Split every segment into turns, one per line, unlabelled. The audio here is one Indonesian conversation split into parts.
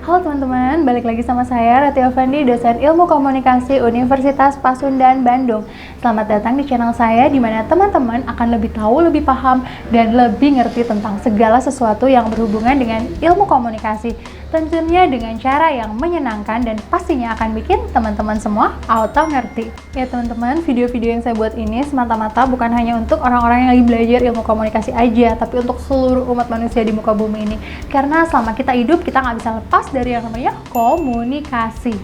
Halo teman-teman, balik lagi sama saya Rati Effendi, dosen Ilmu Komunikasi Universitas Pasundan Bandung. Selamat datang di channel saya di mana teman-teman akan lebih tahu, lebih paham, dan lebih ngerti tentang segala sesuatu yang berhubungan dengan ilmu komunikasi. Tentunya dengan cara yang menyenangkan dan pastinya akan bikin teman-teman semua auto ngerti. Ya teman-teman, video-video yang saya buat ini semata-mata bukan hanya untuk orang-orang yang lagi belajar ilmu komunikasi aja, tapi untuk seluruh umat manusia di muka bumi ini. Karena selama kita hidup, kita nggak bisa lepas dari yang namanya komunikasi.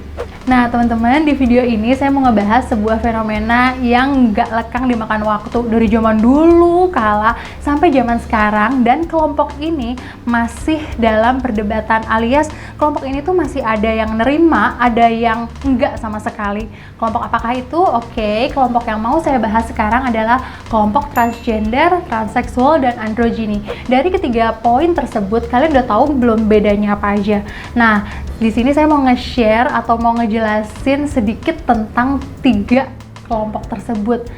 Nah teman-teman, di video ini saya mau ngebahas sebuah fenomena yang nggak lekang dimakan waktu dari zaman dulu kala sampai zaman sekarang, dan kelompok ini masih dalam perdebatan alias kelompok ini tuh masih ada yang nerima, ada yang enggak sama sekali. Kelompok apakah itu? Oke, kelompok yang mau saya bahas sekarang adalah kelompok transgender, transseksual, dan androgini. Dari ketiga poin tersebut, kalian udah tahu belum bedanya apa aja? Nah, di sini saya mau nge-share atau mau ngejelasin sedikit tentang tiga kelompok tersebut.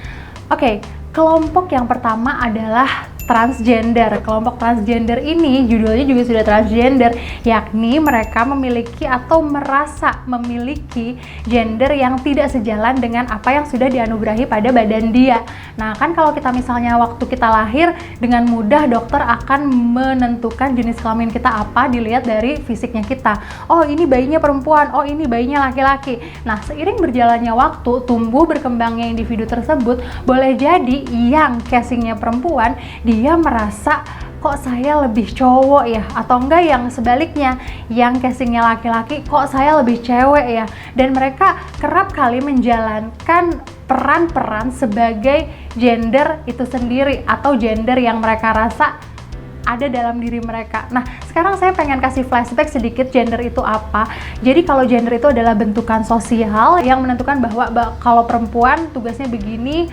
Oke, kelompok yang pertama adalah transgender. Kelompok transgender ini judulnya juga sudah transgender, yakni mereka memiliki atau merasa memiliki gender yang tidak sejalan dengan apa yang sudah dianugerahi pada badan dia. Nah kan kalau kita misalnya waktu kita lahir, dengan mudah dokter akan menentukan jenis kelamin kita apa dilihat dari fisiknya kita. Oh ini bayinya perempuan, oh ini bayinya laki-laki. Nah seiring berjalannya waktu, tumbuh berkembangnya individu tersebut, boleh jadi yang casingnya perempuan, dia merasa kok saya lebih cowok ya, atau enggak yang sebaliknya, yang casingnya laki-laki kok saya lebih cewek ya. Dan mereka kerap kali menjalankan peran-peran sebagai gender itu sendiri atau gender yang mereka rasa ada dalam diri mereka. Nah, sekarang saya pengen kasih flashback sedikit gender itu apa. Jadi kalau gender itu adalah bentukan sosial yang menentukan bahwa kalau perempuan tugasnya begini,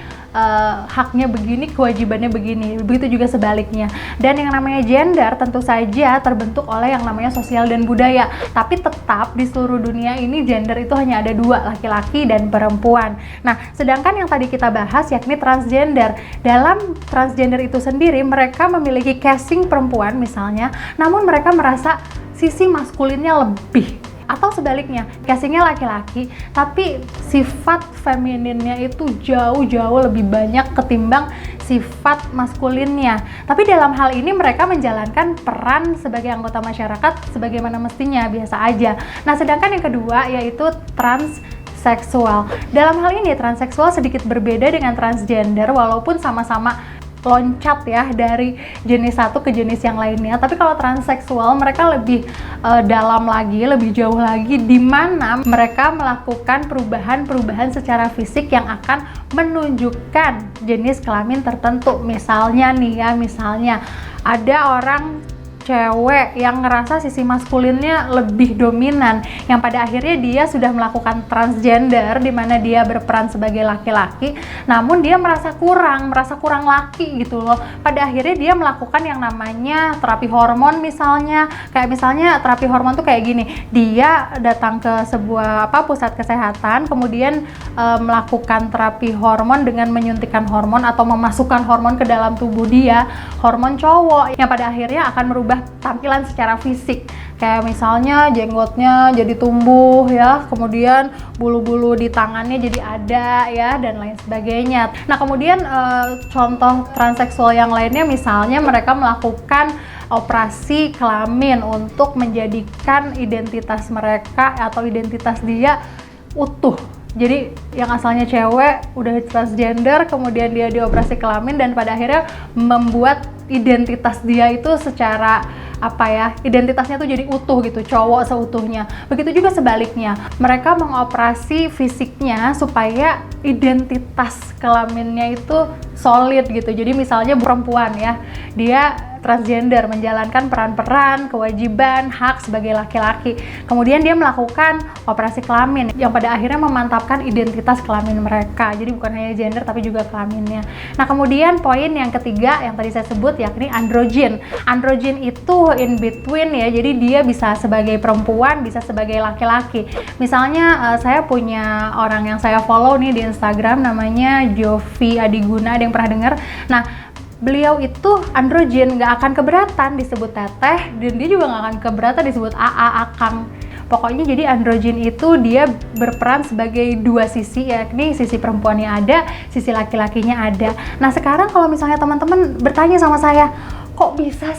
haknya begini, kewajibannya begini. Begitu juga sebaliknya. Dan yang namanya gender tentu saja terbentuk oleh yang namanya sosial dan budaya. Tapi tetap di seluruh dunia ini gender itu hanya ada dua, laki-laki dan perempuan. Nah, sedangkan yang tadi kita bahas yakni transgender. Dalam transgender itu sendiri mereka memiliki casing perempuan misalnya, namun mereka merasa sisi maskulinnya lebih. Atau sebaliknya, casingnya laki-laki, tapi sifat femininnya itu jauh-jauh lebih banyak ketimbang sifat maskulinnya. Tapi dalam hal ini mereka menjalankan peran sebagai anggota masyarakat sebagaimana mestinya, biasa aja. Nah, sedangkan yang kedua yaitu transseksual. Dalam hal ini transseksual sedikit berbeda dengan transgender walaupun sama-sama loncat ya dari jenis satu ke jenis yang lainnya. Tapi kalau transseksual mereka lebih dalam lagi, lebih jauh lagi, di mana mereka melakukan perubahan-perubahan secara fisik yang akan menunjukkan jenis kelamin tertentu. Misalnya nih ya, misalnya ada orang cewek yang ngerasa sisi maskulinnya lebih dominan, yang pada akhirnya dia sudah melakukan transgender di mana dia berperan sebagai laki-laki, namun dia merasa kurang laki gitu loh. Pada akhirnya dia melakukan yang namanya terapi hormon misalnya. Kayak misalnya terapi hormon tuh kayak gini, dia datang ke sebuah pusat kesehatan, kemudian melakukan terapi hormon dengan menyuntikkan hormon atau memasukkan hormon ke dalam tubuh dia, hormon cowok, yang pada akhirnya akan merubah tampilan secara fisik. Kayak misalnya jenggotnya jadi tumbuh ya, kemudian bulu-bulu di tangannya jadi ada ya, dan lain sebagainya. Nah kemudian contoh transseksual yang lainnya misalnya mereka melakukan operasi kelamin untuk menjadikan identitas mereka atau identitas dia utuh. Jadi yang asalnya cewek udah transgender, kemudian dia dioperasi kelamin dan pada akhirnya membuat identitas dia itu secara identitasnya tuh jadi utuh gitu, cowok seutuhnya. Begitu juga sebaliknya, mereka mengoperasi fisiknya supaya identitas kelaminnya itu solid gitu. Jadi misalnya perempuan ya, dia transgender menjalankan peran-peran, kewajiban, hak sebagai laki-laki. Kemudian dia melakukan operasi kelamin yang pada akhirnya memantapkan identitas kelamin mereka. Jadi bukan hanya gender tapi juga kelaminnya. Nah kemudian poin yang ketiga yang tadi saya sebut yakni androgen. Androgen itu in between ya, jadi dia bisa sebagai perempuan, bisa sebagai laki-laki. Misalnya saya punya orang yang saya follow nih di Instagram namanya Jovi Adiguna, ada yang pernah dengar? Nah beliau itu androgen, nggak akan keberatan disebut teteh, dan dia juga nggak akan keberatan disebut akang. Pokoknya jadi androgen itu dia berperan sebagai dua sisi, yakni sisi perempuannya ada, sisi laki-lakinya ada. Nah sekarang kalau misalnya teman-teman bertanya sama saya, kok bisa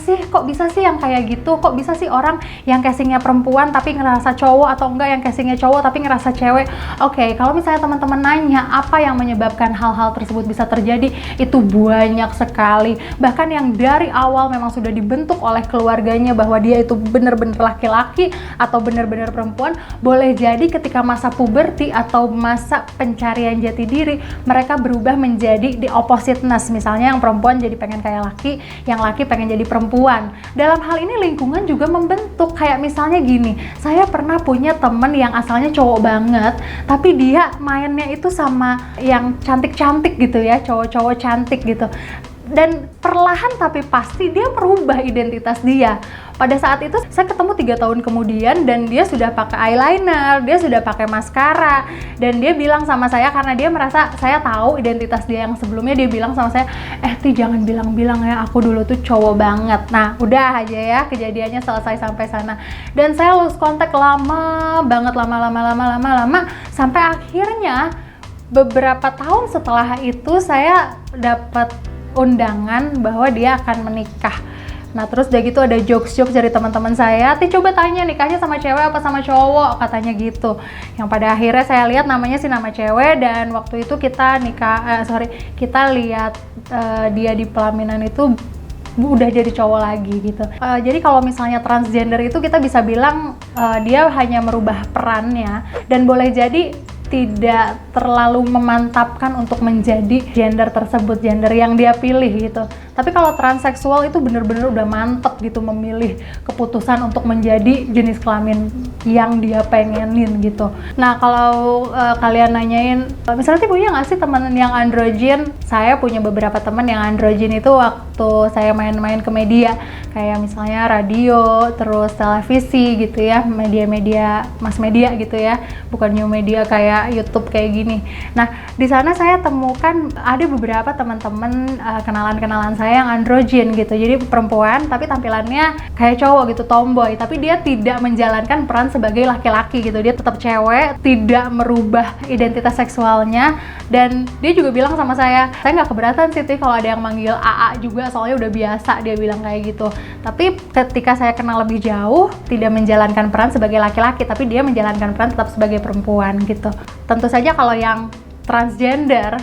sih yang kayak gitu, kok bisa sih orang yang casingnya perempuan tapi ngerasa cowok, atau enggak yang casingnya cowok tapi ngerasa cewek. Oke, kalau misalnya teman-teman nanya apa yang menyebabkan hal-hal tersebut bisa terjadi, itu banyak sekali. Bahkan yang dari awal memang sudah dibentuk oleh keluarganya bahwa dia itu benar-benar laki-laki atau benar-benar perempuan, boleh jadi ketika masa puberti atau masa pencarian jati diri, mereka berubah menjadi the oppositeness. Misalnya yang perempuan jadi pengen kayak laki, yang laki pengen jadi perempuan. Dalam hal ini lingkungan juga membentuk. Kayak misalnya gini, saya pernah punya temen yang asalnya cowok banget, tapi dia mainnya itu sama yang cantik-cantik gitu ya, cowok-cowok cantik gitu. Dan perlahan tapi pasti dia merubah identitas dia. Pada saat itu saya ketemu 3 tahun kemudian dan dia sudah pakai eyeliner, dia sudah pakai maskara, dan dia bilang sama saya karena dia merasa saya tahu identitas dia yang sebelumnya. Dia bilang sama saya, Ti jangan bilang-bilang ya aku dulu tuh cowok banget. Nah udah aja ya, kejadiannya selesai sampai sana. Dan saya lose kontak lama banget, lama sampai akhirnya beberapa tahun setelah itu saya dapat undangan bahwa dia akan menikah. Nah terus udah gitu ada jokes-jokes dari teman-teman saya, coba tanya nikahnya sama cewek apa sama cowok, katanya gitu. Yang pada akhirnya saya lihat namanya sih nama cewek, dan waktu itu kita kita lihat dia di pelaminan itu udah jadi cowok lagi gitu. Jadi kalau misalnya transgender itu kita bisa bilang dia hanya merubah perannya, dan boleh jadi tidak terlalu memantapkan untuk menjadi gender tersebut, gender yang dia pilih gitu. Tapi kalau transseksual itu bener-bener udah mantep gitu memilih keputusan untuk menjadi jenis kelamin yang dia pengenin gitu. Nah kalau kalian nanyain, misalnya punya nggak sih temen yang androgen? Saya punya beberapa temen yang androgen itu waktu saya main-main ke media, kayak misalnya radio, terus televisi gitu ya, media-media, mass media gitu ya, bukan new media kayak YouTube kayak gini. Nah di sana saya temukan ada beberapa teman-teman kenalan-kenalan saya yang androgen gitu, jadi perempuan tapi tampilannya kayak cowok gitu, tomboy, tapi dia tidak menjalankan peran sebagai laki-laki gitu, dia tetap cewek, tidak merubah identitas seksualnya. Dan dia juga bilang sama saya nggak keberatan sih kalau ada yang manggil AA juga, soalnya udah biasa, dia bilang kayak gitu. Tapi ketika saya kenal lebih jauh, tidak menjalankan peran sebagai laki-laki, tapi dia menjalankan peran tetap sebagai perempuan gitu. Tentu saja kalau yang transgender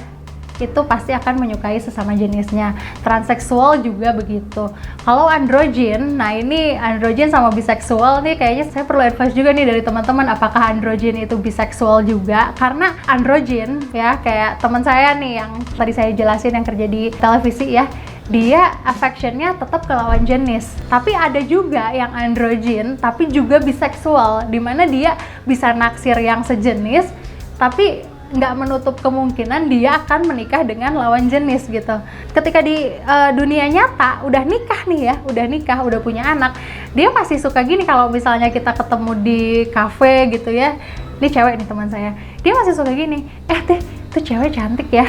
itu pasti akan menyukai sesama jenisnya. Transseksual juga begitu. Kalau androgen, nah ini androgen sama biseksual nih kayaknya saya perlu advice juga nih dari teman-teman, apakah androgen itu biseksual juga? Karena androgen ya, kayak teman saya nih yang tadi saya jelasin yang kerja di televisi ya, dia affectionnya tetap ke lawan jenis. Tapi ada juga yang androgen tapi juga biseksual, dimana dia bisa naksir yang sejenis tapi nggak menutup kemungkinan dia akan menikah dengan lawan jenis gitu. Ketika di dunia nyata udah nikah nih ya, udah punya anak, dia masih suka gini kalau misalnya kita ketemu di kafe gitu ya, ini cewek nih teman saya, dia masih suka gini, tuh cewek cantik ya,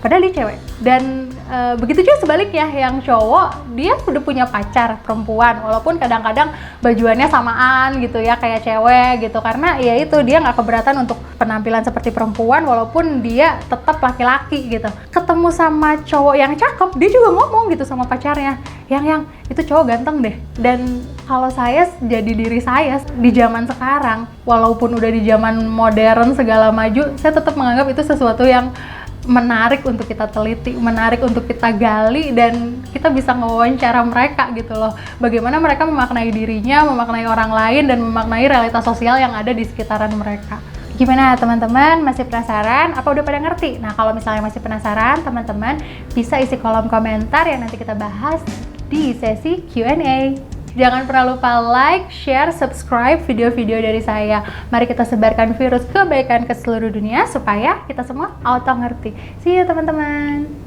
padahal dia cewek. Dan begitu juga sebaliknya, yang cowok dia udah punya pacar perempuan walaupun kadang-kadang bajuannya samaan gitu ya kayak cewek gitu, karena ya itu dia nggak keberatan untuk penampilan seperti perempuan walaupun dia tetap laki-laki gitu. Ketemu sama cowok yang cakep, dia juga ngomong gitu sama pacarnya, yang itu cowok ganteng deh. Dan kalau saya jadi diri saya di zaman sekarang, walaupun udah di zaman modern segala maju, saya tetap menganggap itu sesuatu yang menarik untuk kita teliti, menarik untuk kita gali, dan kita bisa ngewawancara mereka gitu loh. Bagaimana mereka memaknai dirinya, memaknai orang lain, dan memaknai realitas sosial yang ada di sekitaran mereka. Gimana teman-teman, masih penasaran? Apa udah pada ngerti? Nah kalau misalnya masih penasaran, teman-teman bisa isi kolom komentar yang nanti kita bahas di sesi Q&A. Jangan pernah lupa like, share, subscribe video-video dari saya. Mari kita sebarkan virus kebaikan ke seluruh dunia supaya kita semua auto ngerti. See you teman-teman.